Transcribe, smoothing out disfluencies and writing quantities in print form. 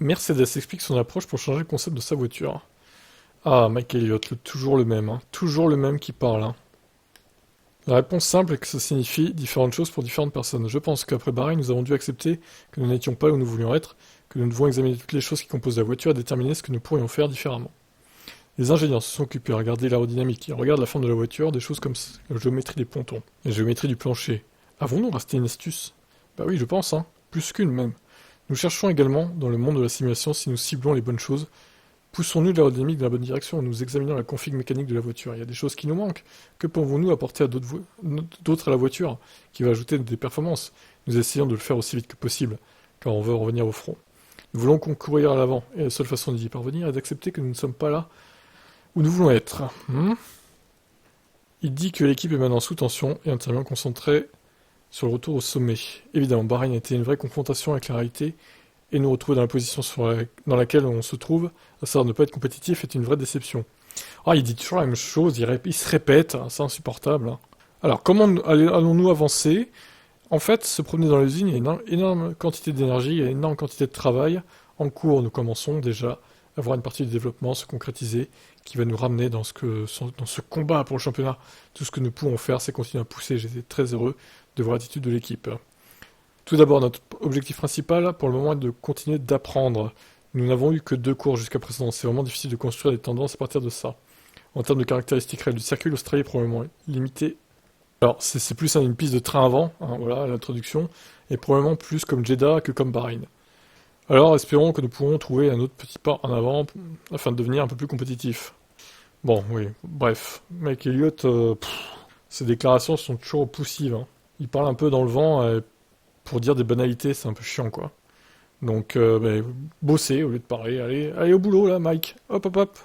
Mercedes explique son approche pour changer le concept de sa voiture. Ah, Mike Elliott, toujours le même, hein. Toujours le même qui parle, hein. La réponse simple est que ça signifie différentes choses pour différentes personnes. Je pense qu'après Bahreïn, nous avons dû accepter que nous n'étions pas où nous voulions être, que nous devons examiner toutes les choses qui composent la voiture et déterminer ce que nous pourrions faire différemment. Les ingénieurs se sont occupés à regarder l'aérodynamique, ils regardent la forme de la voiture, des choses comme la géométrie des pontons, la géométrie du plancher. Avons-nous resté une astuce? Bah oui, je pense, hein. Plus qu'une même. Nous cherchons également, dans le monde de la simulation, si nous ciblons les bonnes choses. Poussons-nous l'aérodynamique dans la bonne direction en nous examinant la config mécanique de la voiture. Il y a des choses qui nous manquent. Que pouvons-nous apporter à d'autres à la voiture, qui va ajouter des performances? Nous essayons de le faire aussi vite que possible, car on veut revenir au front. Nous voulons concourir à l'avant, et la seule façon d'y parvenir est d'accepter que nous ne sommes pas là où nous voulons être. Il dit que l'équipe est maintenant sous tension et entièrement concentrée sur le retour au sommet. Évidemment, Bahreïn a été une vraie confrontation avec la réalité, et nous retrouver dans la position dans laquelle on se trouve, à savoir ne pas être compétitif, est une vraie déception. Ah, il dit toujours la même chose, il se répète, hein, c'est insupportable, hein. Alors, comment allons-nous avancer? En fait, se promener dans l'usine, il y a une énorme quantité d'énergie, il y a une énorme quantité de travail. En cours, nous commençons déjà à voir une partie du développement se concrétiser, qui va nous ramener dans ce combat pour le championnat. Tout ce que nous pouvons faire, c'est continuer à pousser. J'étais très heureux de voir l'attitude de l'équipe. Tout d'abord, notre objectif principal, pour le moment, est de continuer d'apprendre. Nous n'avons eu que 2 cours jusqu'à présent. C'est vraiment difficile de construire des tendances à partir de ça. En termes de caractéristiques réelles du circuit, l'Australie est probablement limitée. Alors, c'est plus une piste de train avant, hein, voilà l'introduction, et probablement plus comme Jeddah que comme Bahreïn. Alors, espérons que nous pourrons trouver un autre petit pas en avant afin de devenir un peu plus compétitif. Bon, oui, bref. Mike Elliott, ses déclarations sont toujours poussives, hein. Il parle un peu dans le vent pour dire des banalités, c'est un peu chiant, quoi. Donc, bosser au lieu de parler. Allez au boulot, là, Mike. Hop, hop, hop.